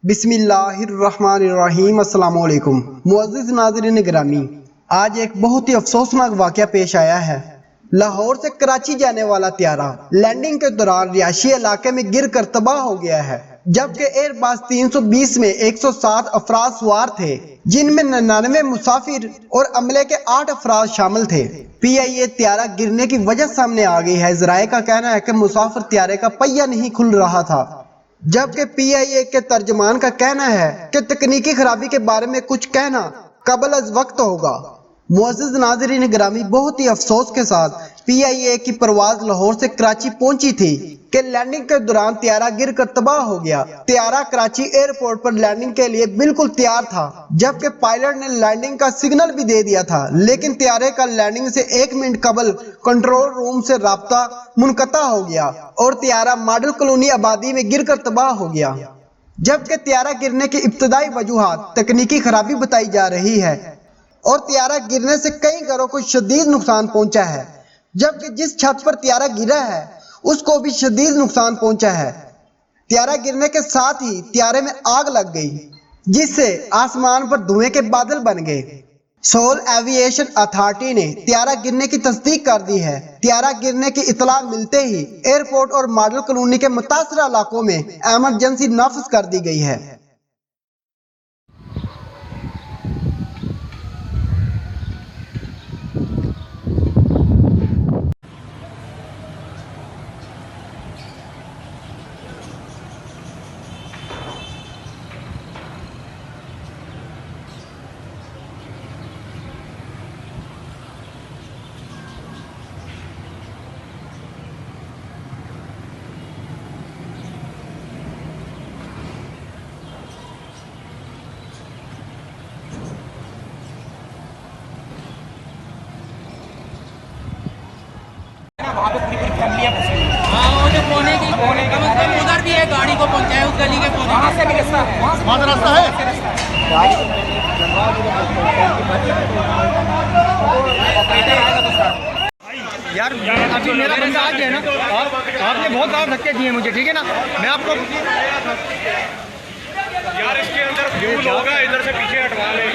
बिस्मिल्लाहिर्रहमानिर्रहीम। अस्सलाम वालेकुम। मुअज़्ज़िज़ नाज़रीन गिरामी, आज एक बहुत ही अफसोसनाक वाक़या पेश आया है। लाहौर से कराची जाने वाला त्यारा लैंडिंग के दौरान रिहायशी इलाके में गिर कर तबाह हो गया है, जबकि एयरबस 320 में 107 अफराद सवार थे, जिनमें 99 मुसाफिर और अमले के 8 अफराद शामिल थे। PIA त्यारा गिरने की वजह सामने आ गई है। ज़राए का कहना है कि मुसाफिर त्यारे का पहिया नहीं खुल रहा था, जबकि PIA के तर्जमान का कहना है कि तकनीकी खराबी के बारे में कुछ कहना कबल अज वक्त होगा। मुअज़्ज़िज़ नाज़रीन गिरामी, बहुत ही अफसोस के साथ PIA की परवाज लाहौर से कराची पहुंची थी कि लैंडिंग के दौरान त्यारा गिर कर तबाह हो गया। त्यारा कराची एयरपोर्ट पर लैंडिंग के लिए बिल्कुल तैयार था, जबकि पायलट ने लैंडिंग का सिग्नल भी दे दिया था, लेकिन त्यारे का लैंडिंग से 1 मिनट कबल कंट्रोल रूम से राब्ता मुनक़ता हो गया और त्यारा मॉडल कॉलोनी आबादी में गिर कर तबाह हो गया। जबकि त्यारा गिरने की इब्तदाई वजूहात तकनीकी खराबी बताई जा रही है और त्यारा गिरने से कई घरों को शदीद नुकसान पहुंचा है, जबकि जिस छत पर त्यारा गिरा है उसको भी शदीद नुकसान पहुंचा है। त्यारा गिरने के साथ ही त्यारे में आग लग गई, जिससे आसमान पर धुएं के बादल बन गए। सोल एविएशन अथॉरिटी ने त्यारा गिरने की तस्दीक कर दी है। त्यारा गिरने की इतला मिलते ही एयरपोर्ट और मॉडल कॉलोनी के मुतासरा इलाकों में इमरजेंसी नाफिज कर दी गई है। कोने कम से कम उधर भी है, गाड़ी को पहुंचाए उस गली के कोने। वहाँ से भी रास्ता है, वहाँ से रास्ता है। यार अभी मेरा बंदा आ गया ना, आपने बहुत ज़्यादा धक्के दिए मुझे, ठीक है ना। मैं आपको यार इसके अंदर फ्यूल होगा, इधर से पीछे हटवा ले।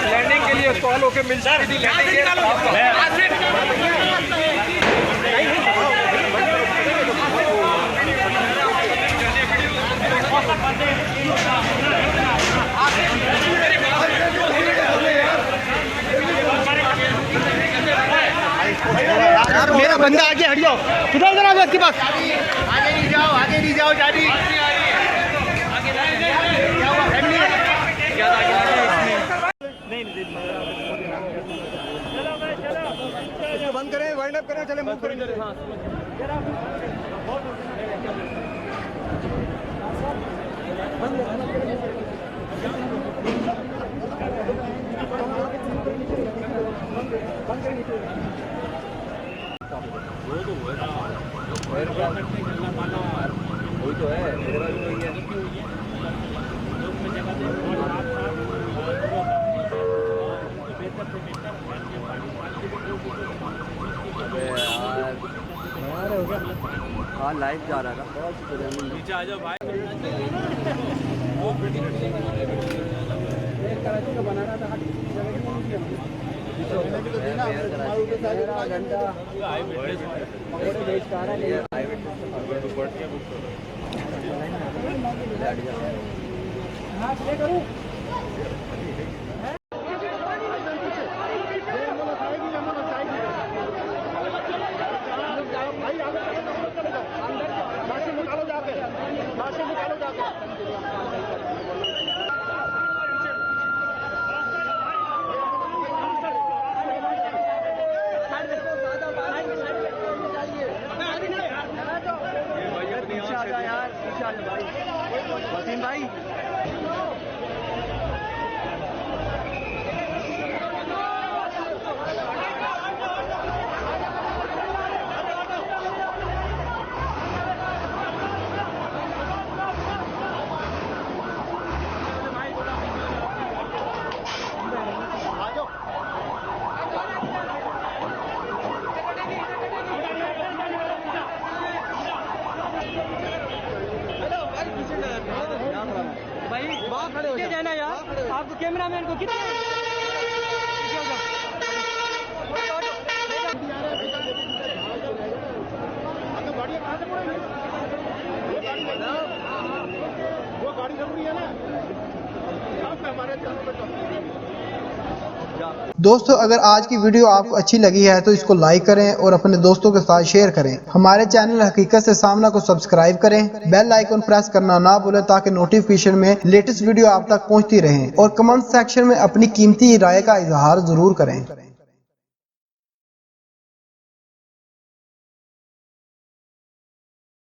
लैंडिंग के लिए कॉल होके मिल सकती थी। यार मेरा बंदा आगे हट जाओ, किधर जरा आपके पास आगे नहीं जाओ, आगे नहीं जाओ। जारी बंद करें, वाइंड अप करें, चले मूव करें। वही तो है, मेरे पास भी वही है। हाँ लाइव जा रहा था, नीचे आ जाओ भाई। कराची का बना रहा था, भाई भाई कितने जाना यार, आपको कैमरामैन को कितने दोस्तों, अगर आज की वीडियो आपको अच्छी लगी है तो इसको लाइक करें और अपने दोस्तों के साथ शेयर करें। हमारे चैनल हकीकत से सामना को सब्सक्राइब करें, बेल आइकन प्रेस करना ना भूलें ताकि नोटिफिकेशन में लेटेस्ट वीडियो आप तक पहुंचती रहें, और कमेंट सेक्शन में अपनी कीमती राय का इजहार जरूर करें।